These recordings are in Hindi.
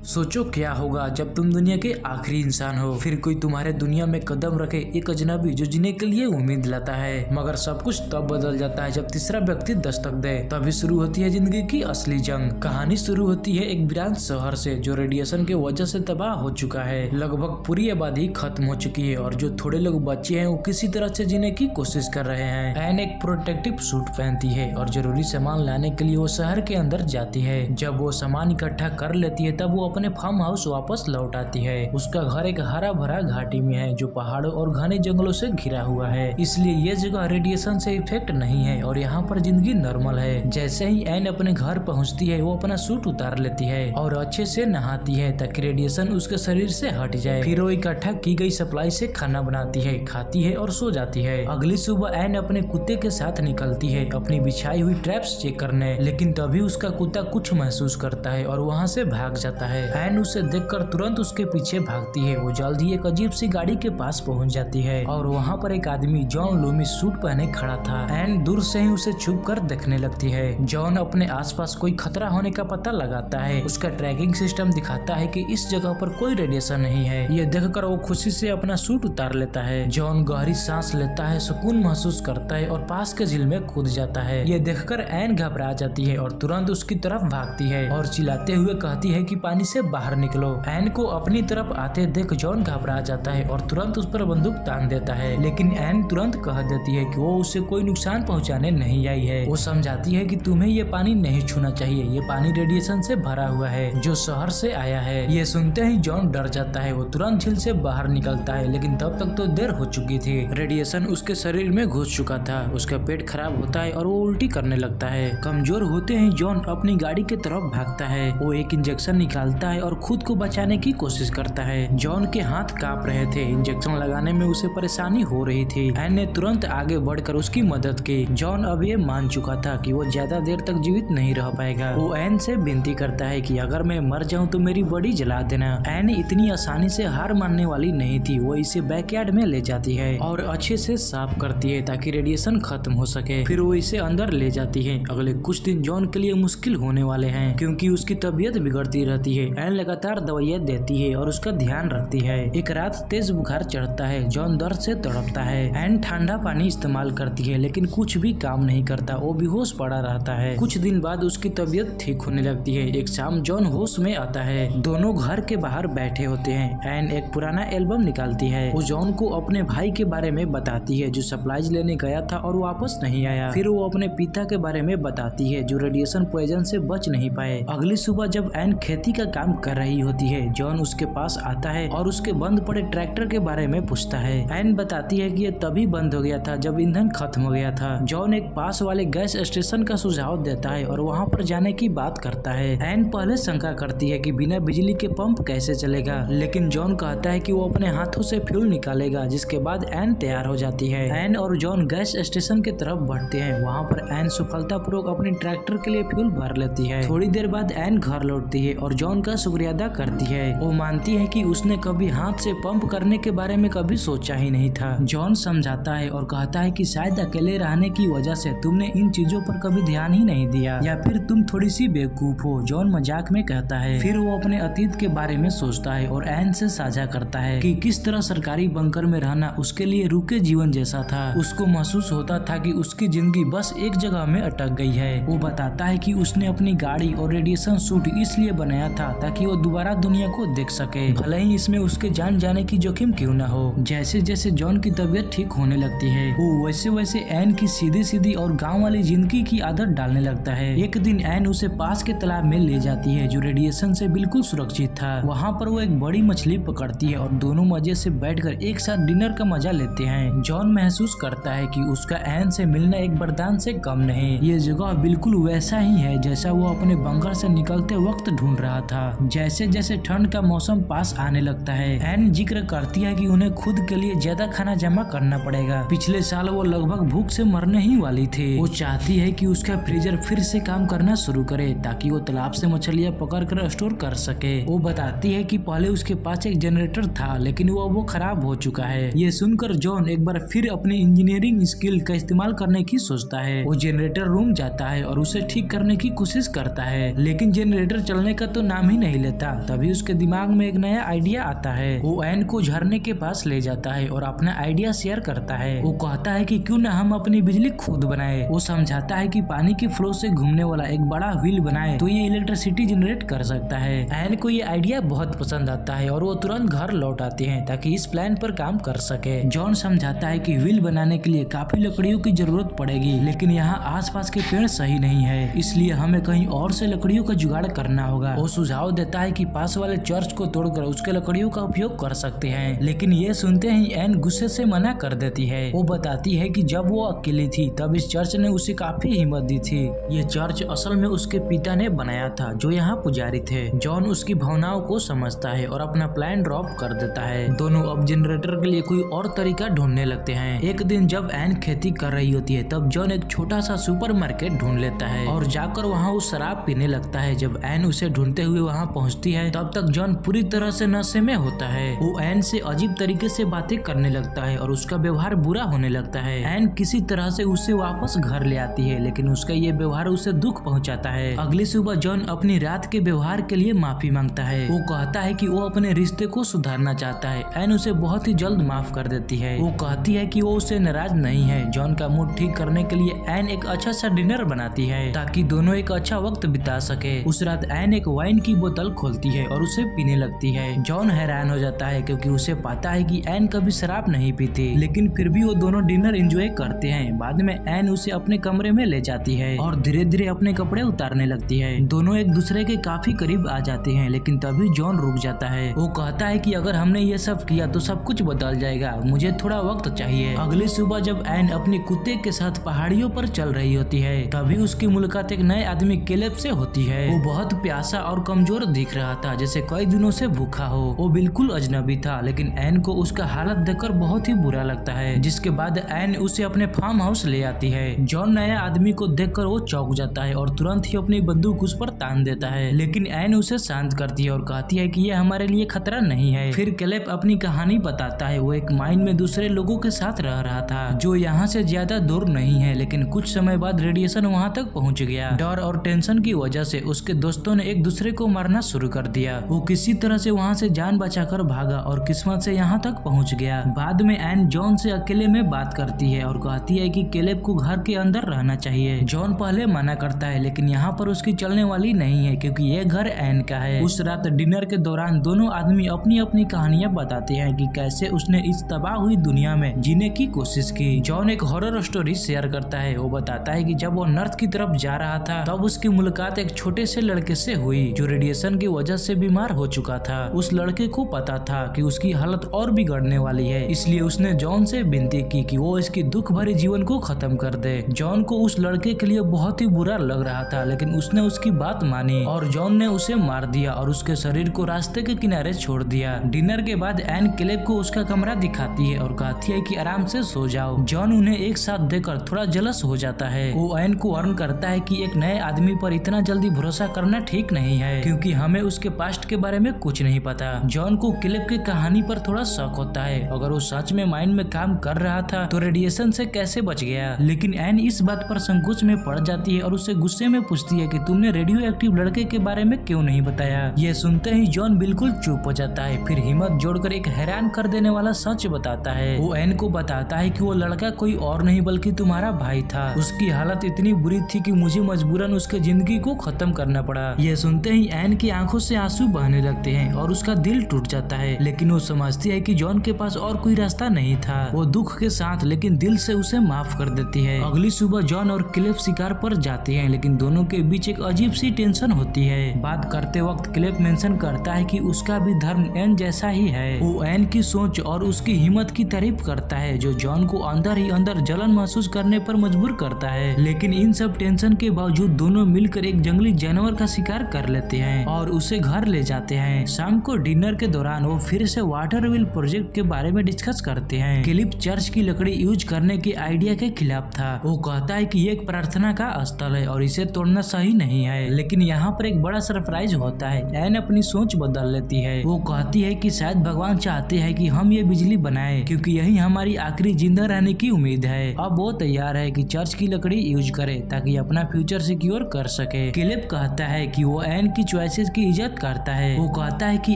सोचो क्या होगा जब तुम दुनिया के आखिरी इंसान हो, फिर कोई तुम्हारे दुनिया में कदम रखे, एक अजनबी जो जीने के लिए उम्मीद लाता है। मगर सब कुछ तब बदल जाता है जब तीसरा व्यक्ति दस्तक दे। तभी शुरू होती है जिंदगी की असली जंग। कहानी शुरू होती है एक वीरान शहर से जो रेडिएशन के वजह से तबाह हो चुका है। लगभग पूरी आबादी खत्म हो चुकी है और जो थोड़े लोग बचे हैं वो किसी तरह से जीने की कोशिश कर रहे हैं। एन एक प्रोटेक्टिव सूट पहनती है और जरूरी सामान लाने के लिए वो शहर के अंदर जाती है। जब वो सामान इकट्ठा कर लेती है तब वो अपने फार्म हाउस वापस लौट आती है। उसका घर एक हरा भरा घाटी में है जो पहाड़ों और घने जंगलों से घिरा हुआ है, इसलिए ये जगह रेडिएशन से इफेक्ट नहीं है और यहाँ पर जिंदगी नॉर्मल है। जैसे ही एन अपने घर पहुँचती है वो अपना सूट उतार लेती है और अच्छे से नहाती है ताकि रेडिएशन उसके शरीर से हट जाए। फिर वो इकट्ठा की गई सप्लाई से खाना बनाती है, खाती है और सो जाती है। अगली सुबह एन अपने कुत्ते के साथ निकलती है अपनी बिछाई हुई ट्रैप्स चेक करने, लेकिन तभी उसका कुत्ता कुछ महसूस करता है और वहाँ से भाग जाता है। एन उसे देखकर तुरंत उसके पीछे भागती है। वो जल्द ही एक अजीब सी गाड़ी के पास पहुंच जाती है और वहाँ पर एक आदमी जॉन लूमी सूट पहने खड़ा था। एन दूर से ही उसे छुप कर देखने लगती है। जॉन अपने आसपास कोई खतरा होने का पता लगाता है। उसका ट्रैकिंग सिस्टम दिखाता है कि इस जगह पर कोई रेडिएशन नहीं है। ये देखकर वो खुशी से अपना सूट उतार लेता है। जॉन गहरी सांस लेता है, सुकून महसूस करता है और पास के झील में कूद जाता है। ये देखकर एन घबरा जाती है और तुरंत उसकी तरफ भागती है और चिल्लाते हुए कहती है कि पानी से बाहर निकलो। एन को अपनी तरफ आते देख जॉन घबरा जाता है और तुरंत उस पर बंदूक तान देता है, लेकिन एन तुरंत कह देती है कि वो उसे कोई नुकसान पहुंचाने नहीं आई है। वो समझाती है कि तुम्हें ये पानी नहीं छूना चाहिए, ये पानी रेडिएशन से भरा हुआ है जो शहर से आया है। ये सुनते ही जॉन डर जाता है। वो तुरंत झील से बाहर निकलता है, लेकिन तब तक तो देर हो चुकी थी। रेडिएशन उसके शरीर में घुस चुका था। उसका पेट खराब होता है और वो उल्टी करने लगता है। कमजोर होते ही जॉन अपनी गाड़ी की तरफ भागता है। वो एक इंजेक्शन निकालता है और खुद को बचाने की कोशिश करता है। जॉन के हाथ कांप रहे थे, इंजेक्शन लगाने में उसे परेशानी हो रही थी। एन ने तुरंत आगे बढ़कर उसकी मदद की। जॉन अब ये मान चुका था कि वो ज्यादा देर तक जीवित नहीं रह पाएगा। वो एन से विनती करता है कि अगर मैं मर जाऊं तो मेरी बॉडी जला देना। एन इतनी आसानी से हार मानने वाली नहीं थी। वो इसे बैकयार्ड में ले जाती है और अच्छे से साफ करती है ताकि रेडिएशन खत्म हो सके। फिर वो इसे अंदर ले जाती है। अगले कुछ दिन जॉन के लिए मुश्किल होने वाले हैं क्योंकि उसकी तबीयत बिगड़ती रहती है। एन लगातार दवाइयाँ देती है और उसका ध्यान रखती है। एक रात तेज बुखार चढ़ता है। जॉन दर्द से तड़पता है। एन ठंडा पानी इस्तेमाल करती है लेकिन कुछ भी काम नहीं करता। वो बेहोश पड़ा रहता है। कुछ दिन बाद उसकी तबीयत ठीक होने लगती है। एक शाम जॉन होश में आता है। दोनों घर के बाहर बैठे होते हैं। एन एक पुराना एल्बम निकालती है। वो जॉन को अपने भाई के बारे में बताती है जो सप्लाईज लेने गया था और वापस नहीं आया। फिर वो अपने पिता के बारे में बताती है जो रेडिएशन पॉइजन से बच नहीं पाए। अगली सुबह जब एन खेती का काम कर रही होती है, जॉन उसके पास आता है और उसके बंद पड़े ट्रैक्टर के बारे में पूछता है। एन बताती है कि ये तभी बंद हो गया था जब ईंधन खत्म हो गया था। जॉन एक पास वाले गैस स्टेशन का सुझाव देता है और वहाँ पर जाने की बात करता है। एन पहले शंका करती है कि बिना बिजली के पंप कैसे चलेगा, लेकिन जॉन कहता है कि वो अपने हाथों से फ्यूल निकालेगा, जिसके बाद एन तैयार हो जाती है। एन और जॉन गैस स्टेशन की तरफ बढ़ते हैं। वहाँ पर एन सफलतापूर्वक अपने ट्रैक्टर के लिए फ्यूल भर लेती है। थोड़ी देर बाद एन घर लौटती है और जॉन का शुक्रिया अदा करती है। वो मानती है कि उसने कभी हाथ से पंप करने के बारे में कभी सोचा ही नहीं था। जॉन समझाता है और कहता है कि शायद अकेले रहने की वजह से तुमने इन चीजों पर कभी ध्यान ही नहीं दिया या फिर तुम थोड़ी सी बेवकूफ हो। जॉन मजाक में कहता है। फिर वो अपने अतीत के बारे में सोचता है और एन से साझा करता है कि किस तरह सरकारी बंकर में रहना उसके लिए रुके जीवन जैसा था। उसको महसूस होता था कि उसकी जिंदगी बस एक जगह में अटक गई है। वो बताता है कि उसने अपनी गाड़ी और रेडिएशन सूट इसलिए बनाया था ताकि वो दोबारा दुनिया को देख सके, भले ही इसमें उसके जान जाने की जोखिम क्यों न हो। जैसे जैसे जॉन की तबीयत ठीक होने लगती है, वो वैसे वैसे एन की सीधी सीधी और गांव वाली जिंदगी की आदत डालने लगता है। एक दिन एन उसे पास के तालाब में ले जाती है जो रेडिएशन से बिल्कुल सुरक्षित था। वहाँ पर वो एक बड़ी मछली पकड़ती है और दोनों मजे से बैठकर एक साथ डिनर का मजा लेते हैं। जॉन महसूस करता है कि उसका एन से मिलना एक वरदान से कम नहीं। ये जगह बिल्कुल वैसा ही है जैसा वो अपने बंकर से निकलते वक्त ढूंढ रहा था। जैसे जैसे ठंड का मौसम पास आने लगता है, एन जिक्र करती है कि उन्हें खुद के लिए ज्यादा खाना जमा करना पड़ेगा। पिछले साल वो लगभग भूख से मरने ही वाली थी। वो चाहती है कि उसका फ्रीजर फिर से काम करना शुरू करे ताकि वो तालाब से मछलियाँ पकड़ कर स्टोर कर सके। वो बताती है कि पहले उसके पास एक जनरेटर था लेकिन वो खराब हो चुका है। ये सुनकर जॉन एक बार फिर अपने इंजीनियरिंग स्किल का इस्तेमाल करने की सोचता है। वो जनरेटर रूम जाता है और उसे ठीक करने की कोशिश करता है, लेकिन जनरेटर चलने का तो नाम ही नहीं लेता। तभी उसके दिमाग में एक नया आइडिया आता है। वो एन को झरने के पास ले जाता है और अपना आइडिया शेयर करता है। वो कहता है कि क्यों ना हम अपनी बिजली खुद बनाए। वो समझाता है कि पानी की फ्लो से घूमने वाला एक बड़ा व्हील बनाए तो ये इलेक्ट्रिसिटी जनरेट कर सकता है। एन को ये आइडिया बहुत पसंद आता है और वो तुरंत घर लौट आते हैं ताकि इस प्लान पर काम कर सके। जॉन समझाता है कि व्हील बनाने के लिए काफी लकड़ियों की जरूरत पड़ेगी, लेकिन यहाँ आसपास के पेड़ सही नहीं है, इसलिए हमें कहीं और से लकड़ियों का जुगाड़ करना होगा। वो सुझाव देता है कि पास वाले चर्च को तोड़कर उसके लकड़ियों का उपयोग कर सकते हैं, लेकिन ये सुनते ही एन गुस्से से मना कर देती है। वो बताती है कि जब वो अकेली थी तब इस चर्च ने उसे काफी हिम्मत दी थी। ये चर्च असल में उसके पिता ने बनाया था जो यहाँ पुजारी थे। जॉन उसकी भावनाओं को समझता है और अपना प्लान ड्रॉप कर देता है। दोनों अब जनरेटर के लिए कोई और तरीका ढूंढने लगते हैं। एक दिन जब एन खेती कर रही होती है तब जॉन एक छोटा सा सुपरमार्केट ढूंढ लेता है और जाकर वहाँ वो शराब पीने लगता है। जब एन उसे ढूंढते हुए वहाँ पहुँचती है तब तक जॉन पूरी तरह से नशे में होता है। वो एन से अजीब तरीके से बातें करने लगता है और उसका व्यवहार बुरा होने लगता है। एन किसी तरह से उसे वापस घर ले आती है, लेकिन उसका ये व्यवहार उसे दुख पहुंचाता है। अगली सुबह जॉन अपनी रात के व्यवहार के लिए माफी मांगता है। वो कहता है कि वो अपने रिश्ते को सुधारना चाहता है। एन उसे बहुत ही जल्द माफ कर देती है। वो कहती है कि वो उससे नाराज नहीं है। जॉन का मूड ठीक करने के लिए एन एक अच्छा सा डिनर बनाती है ताकि दोनों एक अच्छा वक्त बिता सके। उस रात एन एक वाइन की बोतल खोलती है और उसे पीने लगती है। जॉन हैरान हो जाता है क्योंकि उसे पता है कि एन कभी शराब नहीं पीती, लेकिन फिर भी वो दोनों डिनर एंजॉय करते हैं। बाद में एन उसे अपने कमरे में ले जाती है और धीरे धीरे अपने कपड़े उतारने लगती है। दोनों एक दूसरे के काफी करीब आ जाते हैं, लेकिन तभी जॉन रुक जाता है। वो कहता है कि अगर हमने ये सब किया तो सब कुछ बदल जाएगा, मुझे थोड़ा वक्त चाहिए। अगली सुबह जब एन अपने कुत्ते के साथ पहाड़ियों पर चल रही होती है तभी उसकी मुलाकात एक नए आदमी केलेब से होती है। वो बहुत प्यासा और कमजोर दिख रहा था, जैसे कई दिनों से भूखा हो। वो बिल्कुल अजनबी था, लेकिन एन को उसका हालत देखकर बहुत ही बुरा लगता है। जिसके बाद एन उसे अपने फार्म हाउस ले आती है। जॉन नया आदमी को देखकर वो चौंक जाता है और तुरंत ही अपनी बंदूक उस पर तान देता है, लेकिन एन उसे शांत करती है और कहती है कि ये हमारे लिए खतरा नहीं है। फिर केलेब अपनी कहानी बताता है। वो एक माइन में दूसरे लोगों के साथ रह रहा था जो यहाँ से ज्यादा दूर नहीं है, लेकिन कुछ समय बाद रेडिएशन वहाँ तक पहुँच गया। डर और टेंशन की वजह से उसके दोस्तों ने एक दूसरे को मारना शुरू कर दिया। वो किसी तरह से वहाँ से जान बचाकर भागा और किस्मत से यहाँ तक पहुँच गया। बाद में एन जॉन से अकेले में बात करती है और कहती है कि केलेब को घर के अंदर रहना चाहिए। जॉन पहले मना करता है, लेकिन यहाँ पर उसकी चलने वाली नहीं है क्योंकि ये घर एन का है। उस रात डिनर के दौरान दोनों आदमी अपनी अपनी कहानियां बताते हैं कि कैसे उसने इस तबाह हुई दुनिया में जीने की कोशिश की। जॉन एक हॉरर स्टोरी शेयर करता है। वो बताता है कि जब वो नर्थ की तरफ जा रहा था तब उसकी मुलाकात एक छोटे से लड़के से हुई जो रेडिएशन की वजह से बीमार हो चुका था। उस लड़के को पता था कि उसकी हालत और बिगड़ने वाली है, इसलिए उसने जॉन से विनती की कि वो इसकी दुख भरे जीवन को खत्म कर दे। जॉन को उस लड़के के लिए बहुत ही बुरा लग रहा था, लेकिन उसने उसकी बात मानी और जॉन ने उसे मार दिया और उसके शरीर को रास्ते के किनारे छोड़ दिया। डिनर के बाद एन केलेब को उसका कमरा दिखाती है और कहती है कि आराम से सो जाओ। जॉन उन्हें एक साथ देखकर थोड़ा जलस हो जाता है। वो एन को वार्न करता है कि एक नए आदमी पर इतना जल्दी भरोसा करना ठीक नहीं है क्योंकि हमें उसके पास्ट के बारे में कुछ नहीं पता। जॉन को केलेब की कहानी पर थोड़ा शक होता है। अगर वो सच में माइन में काम कर रहा था तो रेडिएशन से कैसे बच गया, लेकिन एन इस बात पर संकोच में पड़ जाती है और उससे गुस्से में पूछती है कि तुमने रेडियो एक्टिव लड़के के बारे में क्यों नहीं बताया। ये सुनते ही जॉन बिल्कुल चुप हो जाता है, फिर हिम्मत जोड़कर एक हैरान कर देने वाला सच बताता है। वो एन को बताता है कि वो लड़का कोई और नहीं बल्कि तुम्हारा भाई था। उसकी हालत इतनी बुरी थी कि मुझे मजबूरन उसके जिंदगी को खत्म करना पड़ा। ये सुनते ही एन की आंखों से आंसू बहने लगते हैं और उसका दिल टूट जाता है, लेकिन वो समझती है कि जॉन के पास और कोई रास्ता नहीं था। वो दुख के साथ लेकिन दिल से उसे माफ कर देती है। अगली सुबह जॉन और केलेब शिकार पर जाते हैं, लेकिन दोनों के बीच एक अजीब सी टेंशन होती है। बात करते वक्त केलेब मेंशन करता है कि उसका भी धर्म एन जैसा ही है। वो एन की सोच और उसकी हिम्मत की तारीफ करता है जो जॉन को अंदर ही अंदर जलन महसूस करने पर मजबूर करता है। लेकिन इन सब टेंशन के बावजूद दोनों मिलकर एक जंगली जानवर का शिकार कर लेते हैं और उसे घर ले जाते हैं। शाम को डिनर के दौरान वो फिर से वाटर व्हील प्रोजेक्ट के बारे में डिस्कस करते हैं। केलेब चर्च की लकड़ी यूज करने के आइडिया के खिलाफ था। वो कहता है कि ये एक प्रार्थना का स्थल है और इसे तोड़ना सही नहीं है, लेकिन यहाँ पर एक बड़ा सरप्राइज होता है। एन अपनी सोच बदल लेती है। वो कहती है कि शायद भगवान चाहते हैं कि हम ये बिजली बनाएं क्योंकि यही हमारी आखिरी जिंदा रहने की उम्मीद है। अब वो तैयार है कि चर्च की लकड़ी यूज करे ताकि अपना फ्यूचर सिक्योर कर सके। केलेब कहता है कि वो एन की चॉइसेस की इज्जत करता है। वो कहता है कि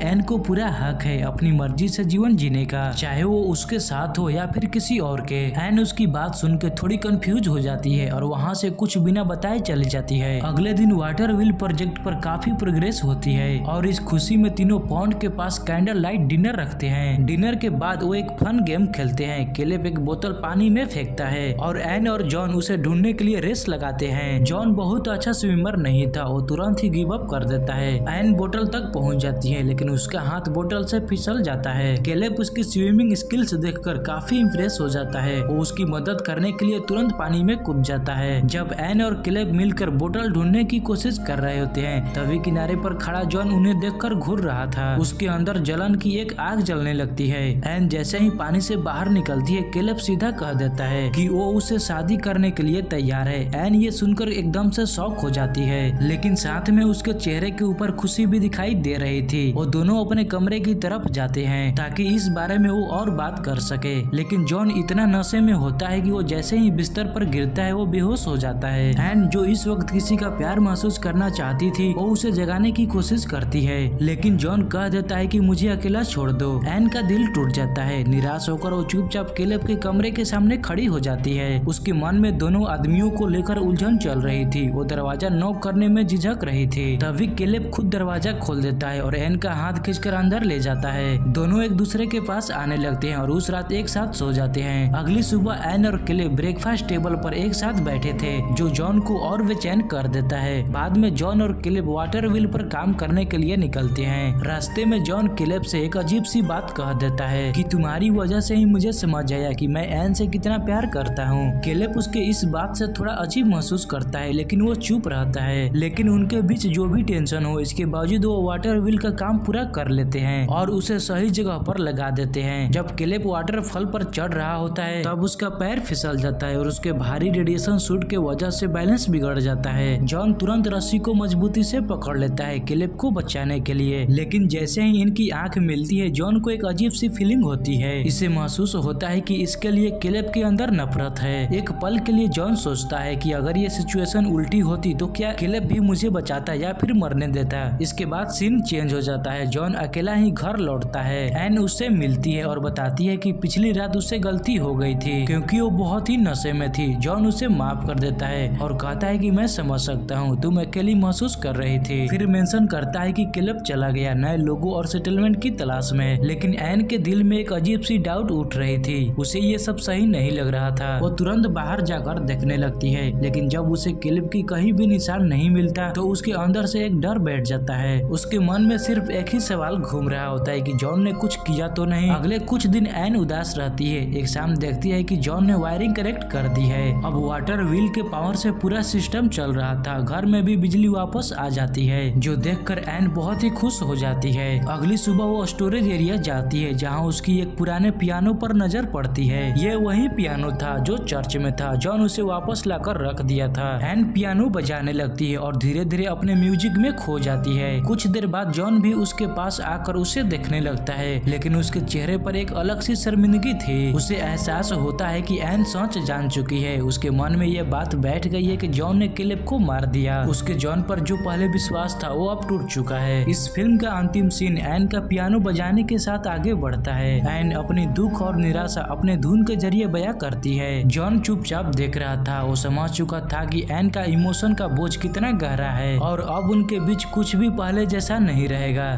एन को पूरा हक है अपनी मर्जी से जीवन जीने का, चाहे वो उसके साथ हो या फिर किसी और के। एन उसकी बात सुन के थोड़ी कंफ्यूज हो जाती है और वहाँ से कुछ बिना बताए चली जाती है। अगले दिन वाटर व्हील प्रोजेक्ट पर काफी प्रोग्रेस होती है और इस खुशी में तीनों पॉन्ड के पास कैंडल लाइट डिनर रखते हैं। डिनर के बाद वो एक फन गेम खेलते हैं। केलेब एक बोतल पानी में फेंकता है और एन और जॉन उसे ढूंढने के लिए रेस लगाते हैं। जॉन बहुत अच्छा स्विमर नहीं था, वो तुरंत ही गिव अप कर देता है। एन बोतल तक पहुंच जाती है लेकिन उसका हाथ बोतल से फिसल जाता है। केलेब उसकी स्विमिंग स्किल्स देखकर काफी इम्प्रेस हो जाता है। वो उसकी मदद करने के लिए तुरंत पानी में कूद जाता है। जब एन और केलेब मिलकर बोतल ढूंढने की कोशिश कर रहे होते हैं तभी किनारे पर खड़ा जॉन उन्हें देखकर घूर रहा था। उसके अंदर जलन की एक आग जलने लगती है। एन जैसे ही पानी से बाहर निकलती है केलेब सीधा कह देता है कि वो उसे शादी करने के लिए तैयार है। एन ये सुनकर एकदम से शॉक हो जाती है लेकिन साथ में उसके चेहरे के ऊपर खुशी भी दिखाई दे रही थी। वो दोनों अपने कमरे की तरफ जाते हैं ताकि इस बारे में वो और बात कर सके, लेकिन जॉन इतना नशे में होता है कि वो जैसे ही बिस्तर पर गिरता है वो बेहोश हो जाता है। एन जो इस वक्त किसी का प्यार महसूस करना चाहती थी वो उसे जगाने की कोशिश करती है लेकिन जॉन कह देता है कि मुझे अकेला छोड़ दो। एन का दिल टूट जाता है। निराश होकर वो चुपचाप केलेब के कमरे के सामने खड़ी हो जाती है। उसके मन में दोनों आदमियों को लेकर उलझन चल रही थी। वो दरवाजा नॉक करने में झिझक रही थी। तभी केलेब खुद दरवाजा खोल देता है और एन का हाथ खींचकर अंदर ले जाता है। दोनों एक दूसरे के पास आने लगते हैं और उस रात एक साथ सो जाते हैं। अगली सुबह एन और केलेब ब्रेकफास्ट टेबल पर एक साथ बैठे थे जो जॉन को और बेचैन कर देता है। बाद में जॉन और केलेब वाटर व्हील पर काम करने के लिए निकलते हैं। रास्ते में जॉन केलेब से एक अजीब सी बात कह देता है कि तुम्हारी वजह से ही मुझे समझ आया कि मैं एन से कितना प्यार करता हूँ। केलेब उसके इस बात से थोड़ा अजीब महसूस करता है लेकिन वो चुप रहता है। लेकिन उनके बीच जो भी टेंशन हो इसके बावजूद वो वाटर व्हील का काम पूरा कर लेते हैं और उसे सही जगह पर लगा देते हैं। जब केलेब वाटरफॉल पर चढ़ रहा होता है तब उसका पैर फिसल जाता है और उसके भारी रेडिएशन सूट के वजह से बैलेंस बिगड़ जाता है। जॉन तुरंत रस्सी को मजबूती से पकड़ लेता है केलेब को बचाने के लिए, लेकिन जैसे ही इनकी आंख मिलती है जॉन को एक अजीब सी फीलिंग होती है। इसे महसूस होता है कि इसके लिए केलेब के अंदर नफरत है। एक पल के लिए जॉन सोचता है कि अगर ये सिचुएशन उल्टी होती तो क्या केलेब भी मुझे बचाता या फिर मरने देता। इसके बाद सीन चेंज हो जाता है। जॉन अकेला ही घर लौटता है। एन उससे मिलती है और बताती है कि पिछली रात उससे गलती हो गई थी क्योंकि वो बहुत ही नशे में थी। जॉन उसे माफ कर देता है और कहता है कि मैं समझ सकता हूँ तुम अकेली महसूस कर रही थी। फिर मेंशन करता है कि केलेब चला गया नए लोगों और सेटलमेंट की तलाश में, लेकिन एन के दिल में एक अजीब सी डाउट उठ रही थी। उसे ये सब सही नहीं लग रहा था। वो तुरंत बाहर जाकर देखने लगती है लेकिन जब उसे केलेब की कहीं भी निशान नहीं मिलता तो उसके अंदर से एक डर बैठ जाता है। उसके मन में सिर्फ एक ही सवाल घूम रहा होता है कि जॉन ने कुछ किया तो नहीं। अगले कुछ दिन एन उदास रहती है। एक शाम देखती है कि जॉन ने वायरिंग करेक्ट कर दी है। अब वाटर व्हील के पावर से पूरा सिस्टम चल रहा था। घर में भी बिजली वापस आ जाती है जो देखकर एन बहुत ही खुश हो जाती है। अगली सुबह वो स्टोरेज एरिया जाती है जहाँ उसकी एक पुराने पियानो पर नजर पड़ती है। ये वही पियानो था जो चर्च में था। जॉन उसे वापस लाकर रख दिया था। एन पियानो बजाने लगती है और धीरे धीरे अपने म्यूजिक में खो जाती है। कुछ देर बाद जॉन भी उसके पास आकर उसे देखने लगता है लेकिन उसके चेहरे पर एक अलग सी शर्मिंदगी थी। उसे एहसास होता है कि एन सच जान चुकी है। उसके मन में ये बात बैठ गई है कि जॉन ने केलेब को मार दिया। उसके जॉन पर जो पहले विश्वास था वो अब टूट चुका है। इस फिल्म का अंतिम सीन एन का पियानो बजाने के साथ आगे बढ़ता है। एन अपनी दुख और निराशा अपने धुन के जरिए बयां करती है। जॉन चुपचाप देख रहा था। वो समझ चुका था कि एन का इमोशन का बोझ कितना गहरा है और अब उनके बीच कुछ भी पहले जैसा नहीं रहेगा।